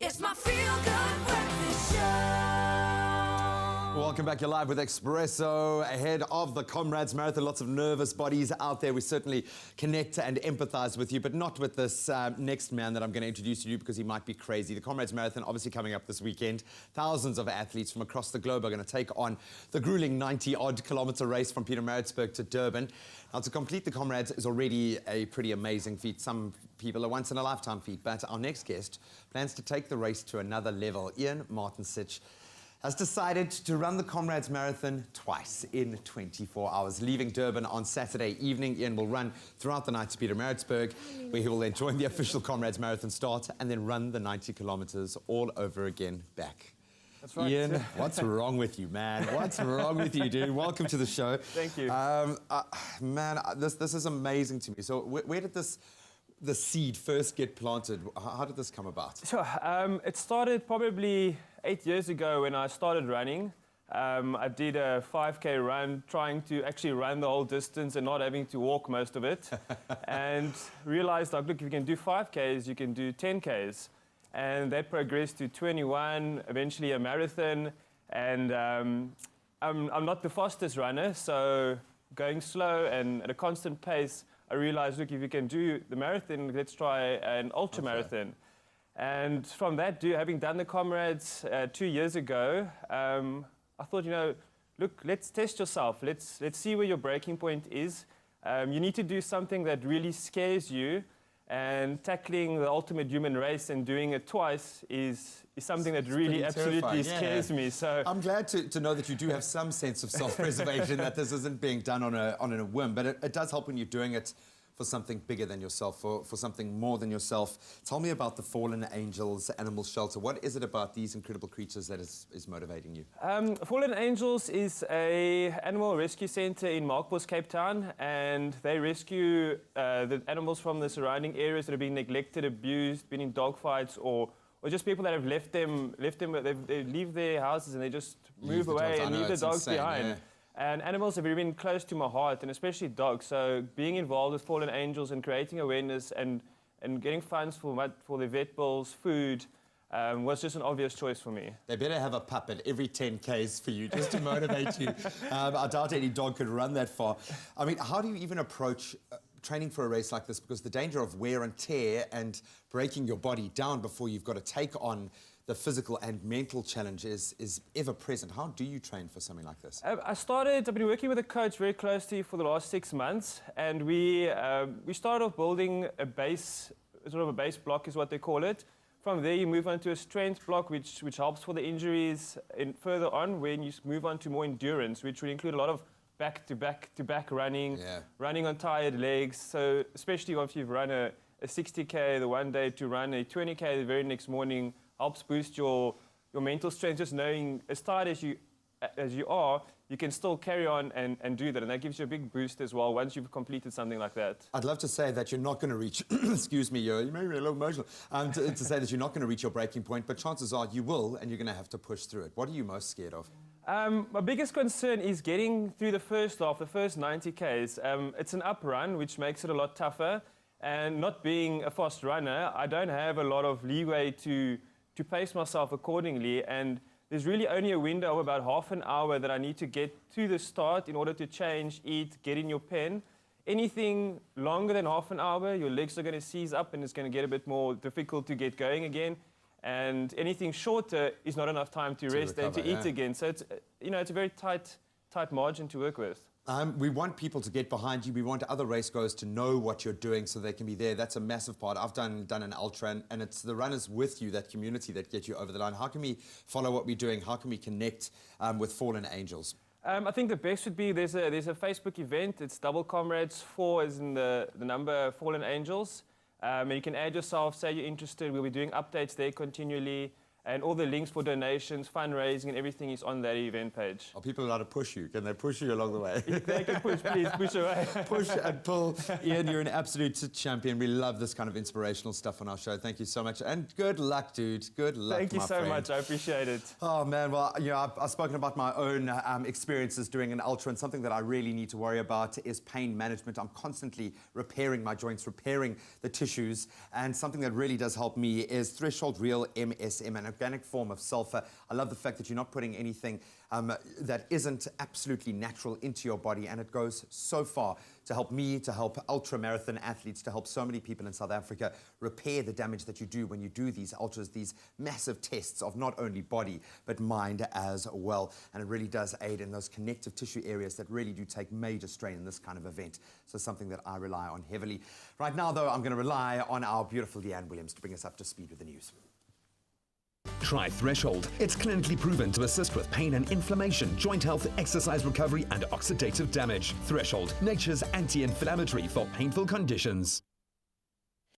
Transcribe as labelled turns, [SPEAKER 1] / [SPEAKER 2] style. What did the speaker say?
[SPEAKER 1] It's my feel-good breakfast show.
[SPEAKER 2] Welcome back. You're live with Expresso ahead of the Comrades Marathon. Lots of nervous bodies out there. We certainly connect and empathize with you, but not with this next man that I'm going to introduce you to because he might be crazy. The Comrades Marathon obviously coming up this weekend. Thousands of athletes from across the globe are going to take on the grueling 90-odd kilometer race from Pietermaritzburg to Durban. Now, to complete the Comrades is already a pretty amazing feat. Some people, a once-in-a-lifetime feat, but our next guest plans to take the race to another level. Ian Martincich has decided to run the Comrades Marathon twice in 24 hours. Leaving Durban on Saturday evening, Ian will run throughout the night to Pietermaritzburg, where he will then join the official Comrades Marathon start and then run the 90 kilometers all over again back.
[SPEAKER 3] That's right.
[SPEAKER 2] Ian, what's wrong with you, man? What's wrong with you, dude? Welcome to the show.
[SPEAKER 3] Thank you.
[SPEAKER 2] Man, this is amazing to me. So where did the seed first get planted? How did this come about?
[SPEAKER 3] Sure. It started probably 8 years ago when I started running. I did a 5K run, trying to actually run the whole distance and not having to walk most of it. And realized, like, look, if you can do 5Ks, you can do 10Ks. And that progressed to 21, eventually a marathon. And I'm not the fastest runner, so going slow and at a constant pace, I realized, look, if you can do the marathon, let's try an ultra marathon. And from that, having done the Comrades 2 years ago, I thought, look, let's test yourself. Let's see where your breaking point is. You need to do something that really scares you. And tackling the ultimate human race and doing it twice is something that really absolutely scares me. So
[SPEAKER 2] I'm glad to know that you do have some sense of self-preservation, that this isn't being done on a whim, but it does help when you're doing it for something bigger than yourself, for something more than yourself. Tell me about the Fallen Angels Animal Shelter. What is it about these incredible creatures that is motivating you?
[SPEAKER 3] Fallen Angels is an animal rescue center in Melkbos, Cape Town, and they rescue the animals from the surrounding areas that have been neglected, abused, been in dogfights, or just people that have left them, they leave their houses and they just move away and leave the dogs behind.
[SPEAKER 2] Yeah.
[SPEAKER 3] And animals have really been close to my heart, and especially dogs. So being involved with Fallen Angels and creating awareness and getting funds for their vet bills, food, was just an obvious choice for me.
[SPEAKER 2] They better have a pup at every 10Ks for you, just to motivate you. I doubt any dog could run that far. I mean, how do you even approach training for a race like this? Because the danger of wear and tear and breaking your body down before you've got to take on the physical and mental challenge is ever present. How do you train for something like this?
[SPEAKER 3] I've been working with a coach very closely for the last 6 months, and we started off building a base, sort of a base block is what they call it. From there you move on to a strength block, which helps for the injuries, and further on when you move on to more endurance, which will include a lot of back-to-back running, running on tired legs. So especially once you've run a 60K the one day, to run a 20K the very next morning helps boost your mental strength. Just knowing as tired as you are, you can still carry on and do that, and that gives you a big boost as well once you've completed something like that.
[SPEAKER 2] I'd love to say that you're not going to reach, excuse me, you made me a little emotional, to say that you're not going to reach your breaking point, but chances are you will, and you're going to have to push through it. What are you most scared of?
[SPEAKER 3] My biggest concern is getting through the first half, the first 90 Ks. It's an up run, which makes it a lot tougher, and not being a fast runner, I don't have a lot of leeway to pace myself accordingly, and there's really only a window of about half an hour that I need to get to the start in order to change, eat, get in your pen. Anything longer than half an hour, your legs are going to seize up and it's going to get a bit more difficult to get going again. And anything shorter is not enough time to rest recover, and to eat again. So it's, it's a very tight margin to work with.
[SPEAKER 2] We want people to get behind you. We want other race goers to know what you're doing so they can be there. That's a massive part. I've done an ultra, and it's the runners with you, that community, that get you over the line. How can we follow what we're doing? How can we connect with Fallen Angels?
[SPEAKER 3] I think the best would be there's a Facebook event. It's Double Comrades 4 is in the number Fallen Angels. And you can add yourself, say you're interested. We'll be doing updates there continually. And all the links for donations, fundraising, and everything is on that event page.
[SPEAKER 2] Are people allowed to push you? Can they push you along the way?
[SPEAKER 3] They can push, please, push away.
[SPEAKER 2] Push and pull. Ian, you're an absolute champion. We love this kind of inspirational stuff on our show. Thank you so much. And good luck, dude. Good luck,
[SPEAKER 3] Thank you
[SPEAKER 2] my
[SPEAKER 3] so
[SPEAKER 2] friend.
[SPEAKER 3] much. I appreciate it.
[SPEAKER 2] Oh, man. Well, you know, I've spoken about my own experiences doing an ultra, and something that I really need to worry about is pain management. I'm constantly repairing my joints, repairing the tissues, and something that really does help me is Threshold Real MSM, an organic form of sulfur. I love the fact that you're not putting anything that isn't absolutely natural into your body, and it goes so far to help me, to help ultra-marathon athletes, to help so many people in South Africa repair the damage that you do when you do these ultras, these massive tests of not only body, but mind as well. And it really does aid in those connective tissue areas that really do take major strain in this kind of event. So something that I rely on heavily. Right now, though, I'm going to rely on our beautiful Leanne Williams to bring us up to speed with the news.
[SPEAKER 4] Try Threshold. It's clinically proven to assist with pain and inflammation, joint health, exercise recovery, and oxidative damage. Threshold, nature's anti-inflammatory for painful conditions.